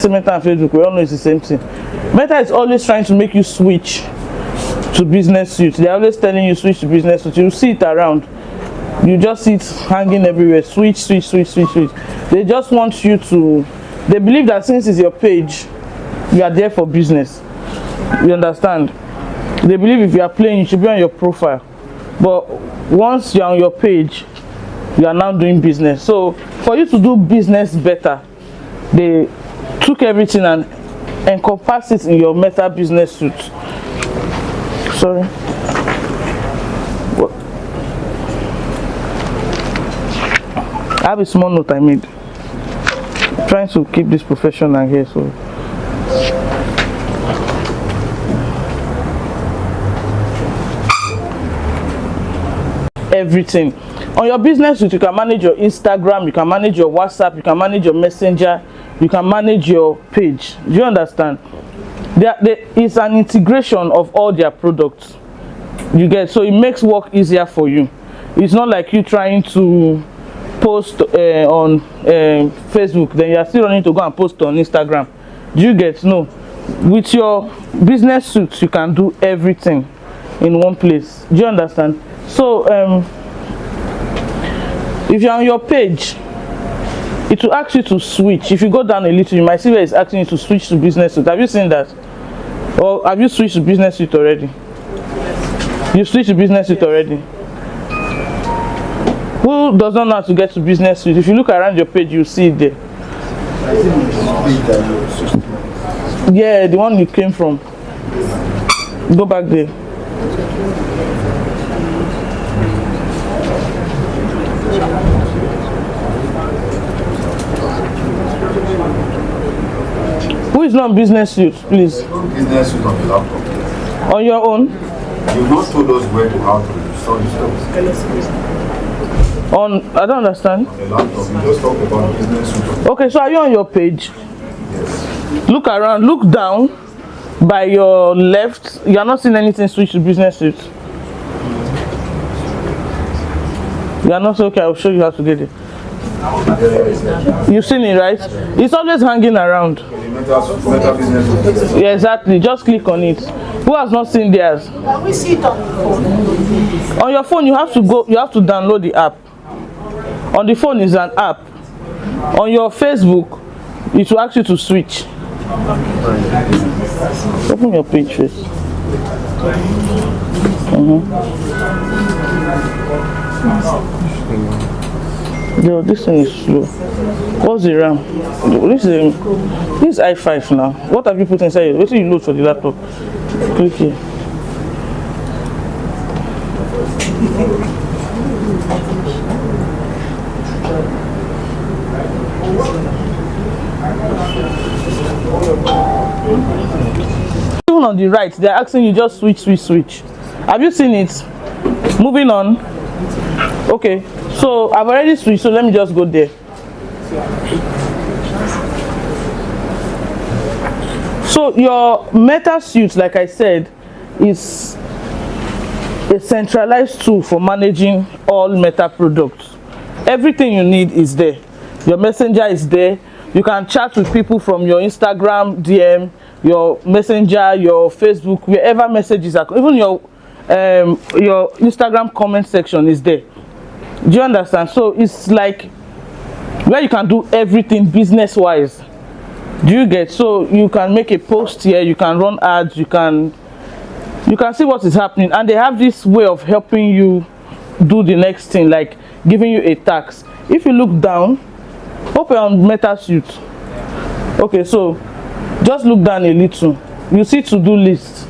say Meta and Facebook, we all know it's the same thing. Meta is always trying to make you switch to business suit. They're always telling you switch to business suit. You see it around. You just see it hanging everywhere. Switch, switch, switch, switch, switch. They just want you to, they believe that since it's your page, you are there for business. You understand? They believe if you are playing, you should be on your profile. But once you're on your page, you are now doing business. So for you to do business better, they took everything and encompassed it in your Meta business suit. Sorry. What? I have a small note I made. I'm trying to keep this professional here, so. Everything on your business suit, you can manage your Instagram, you can manage your WhatsApp, you can manage your Messenger, you can manage your page. Do you understand? There is an integration of all their products. You get, so it makes work easier for you. It's not like you trying to post on Facebook, then you are still running to go and post on Instagram. Do you get? No, with your business suit, you can do everything in one place. Do you understand? So if you're on your page, it will ask you to switch. If you go down a little, you might see where it's asking you to switch to business suite. Have you seen that? Or have you switched to business suite already? You switched to business suite already. Who does not know how to get to business suite? If you look around your page, you'll see it there. Yeah, the one you came from. Go back there. Who is not on business suit, please? Business suit on the laptop. On your own? You've not told us where to how to install this. On, I don't understand. On the laptop, you just talked about business suit. Okay, so are you on your page? Yes. Look around, look down by your left. You are not seeing anything switch to business suit. You are not okay. I'll show you how to get it. You've seen it, right? It's always hanging around. Meta business suit. Yeah, exactly. Just click on it. Who has not seen theirs? Can we see it on the phone? On your phone, you have to go. You have to download the app. On the phone is an app. On your Facebook, it will ask you to switch. Open your page first. Yo, this thing is slow. What's the RAM? This is i5 now. What have you put inside it? What do you load for the laptop? Click here. Even on the right, they're asking you just switch. Have you seen it? Moving on. Okay, so I've already switched, so let me just go there. So your Meta suite, like I said, is a centralized tool for managing all Meta products. Everything you need is there. Your Messenger is there. You can chat with people from your Instagram DM, your Messenger, your Facebook, wherever messages are. Even your Instagram comment section is there. Do you understand? So it's like where you can do everything business wise. Do you get? So you can make a post here, you can run ads, you can see what is happening, and they have this way of helping you do the next thing, like giving you a task. If you look down, open on Meta suite. Okay, so just look down a little. You see to-do list,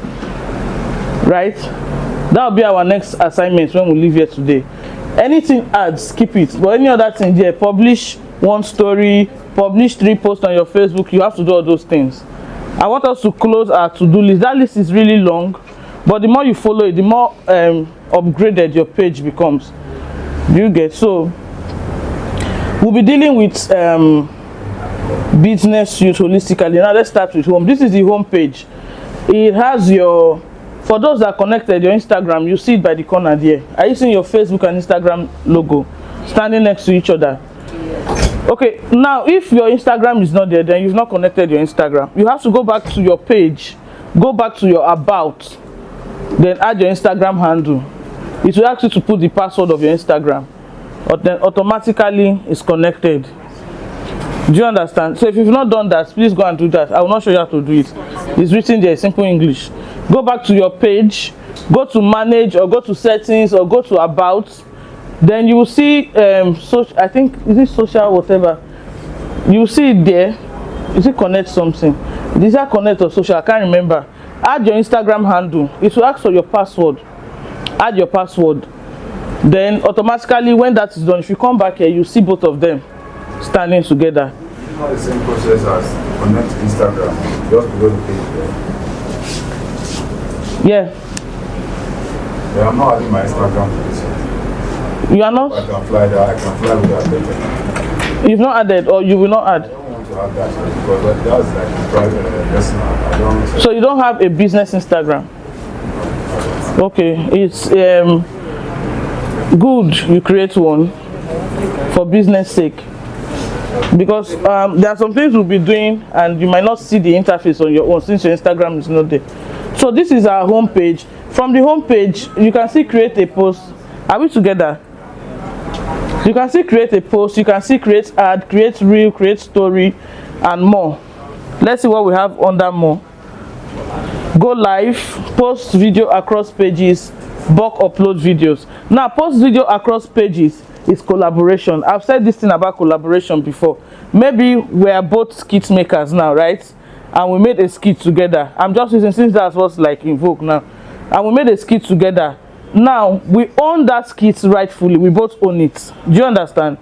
right? That will be our next assignment when we leave here today. Anything ads, keep it. But any other thing there, publish one story, publish 3 posts on your Facebook. You have to do all those things. I want us to close our to-do list. That list is really long, but the more you follow it, the more upgraded your page becomes. Do you get? So we'll be dealing with business suite holistically. Now let's start with home. This is the home page. It has your, for those that are connected, your Instagram, you see it by the corner there. Are you seeing your Facebook and Instagram logo standing next to each other? Okay, now if your Instagram is not there, then you've not connected your Instagram. You have to go back to your page, go back to your about, then add your Instagram handle. It will ask you to put the password of your Instagram, but then automatically it's connected. Do you understand? So if you've not done that, please go and do that. I will not show you how to do it. It's written there, simple English. Go back to your page, go to manage, or go to settings, or go to about. Then you will see I think, is it social whatever, you will see it there. Is it connect something? Is that connect or social? I can't remember. Add your Instagram handle. It will ask for your password. Add your password. Then automatically when that is done, if you come back here, you see both of them standing together. It's not the same process as connect to Instagram. Just to go to page there. Yeah. I'm not adding my Instagram to this. You are not? I can fly there. I can fly with that. You've not added, or you will not add? I don't want to add that because that's like private personal. I don't. So you don't have a business Instagram? Okay, it's good you create one for business sake, because there are some things we'll be doing and you might not see the interface on your own since your Instagram is not there. So this is our home page. From the home page you can see create a post. Are we together? You can see create a post, you can see create ad, create reel, create story, and more. Let's see what we have under more. Go live, post video across pages, bulk upload videos. Now post video across pages is collaboration. I've said this thing about collaboration before. Maybe we are both skit makers now, right? And we made a skit together. I'm just using, since that's what's like in vogue now, and we made a skit together. Now we own that skit rightfully. We both own it. Do you understand?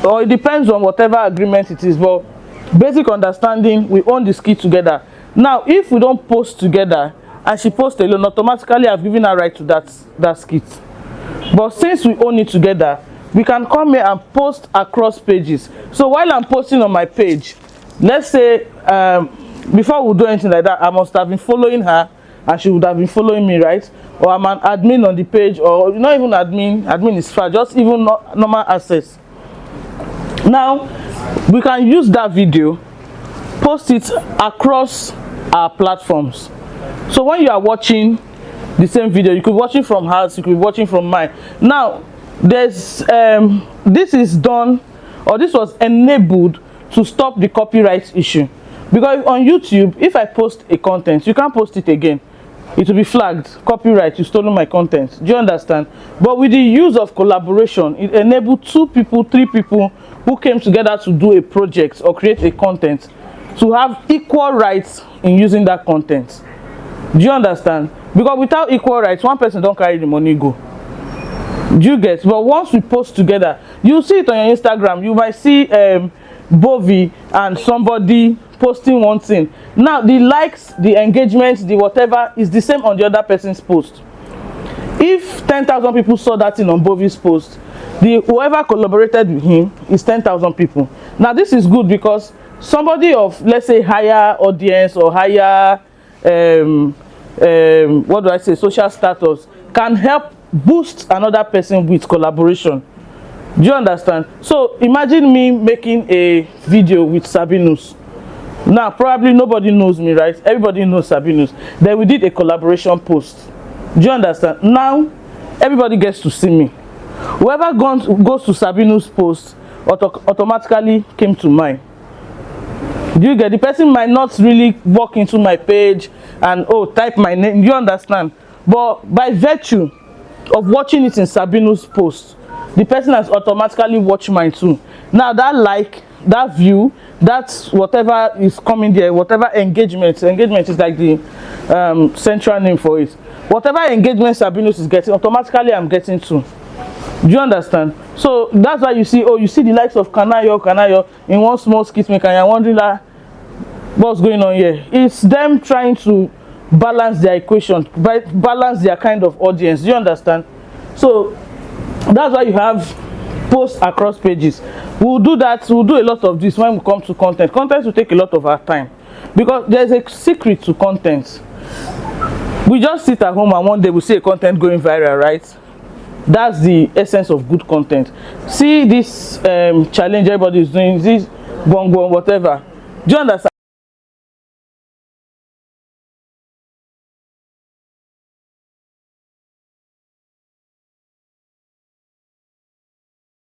Or it depends on whatever agreement it is, but basic understanding, we own the skit together. Now if we don't post together and she posts alone, automatically I've given her right to that skit. But since we own it together, we can come here and post across pages. So while I'm posting on my page, let's say before we do anything like that, I must have been following her and she would have been following me, right? Or I'm an admin on the page, or not even admin is far, just even normal access. Now we can use that video, post it across our platforms. So when you are watching the same video, you could be watching from hers, you could be watching from mine. Now there's this is done, or this was enabled to stop the copyright issue, because on YouTube if I post a content, you can't post it again. It will be flagged copyright, you stolen my content. Do you understand? But with the use of collaboration, it enabled 2 people, 3 people who came together to do a project or create a content to have equal rights in using that content. Do you understand? Because without equal rights, one person don't carry the money go. Do you get? But once we post together, you see it on your Instagram. You might see Bovi and somebody posting one thing. Now the likes, the engagement, the whatever is the same on the other person's post. If 10,000 people saw that thing on Bovi's post, whoever collaborated with him is 10,000 people. Now this is good because somebody of, let's say, higher audience or higher what do I say, social status can help boost another person with collaboration. Do you understand? So imagine me making a video with Sabinus. Now probably nobody knows me, right? Everybody knows Sabinus. Then we did a collaboration post. Do you understand? Now everybody gets to see me. Whoever goes to Sabinus post automatically came to mine. Do you get? The person might not really walk into my page and type my name. Do you understand? But by virtue of watching it in Sabinus post, the person has automatically watched mine too. Now that like, that view, that's whatever is coming there, whatever engagement is like the central name for it. Whatever engagement Sabinus is getting, automatically I'm getting too. Do you understand? So that's why you see, you see the likes of Kanayo in one small skit maker, and you're wondering what's going on here. It's them trying to balance their equation, balance their kind of audience. Do you understand? So that's why you have posts across pages. We'll do that. We'll do a lot of this when we come to content. Content will take a lot of our time, because there's a secret to content. We just sit at home and one day we see a content going viral, right? That's the essence of good content. See this challenge everybody is doing, this bongo whatever. Do you understand?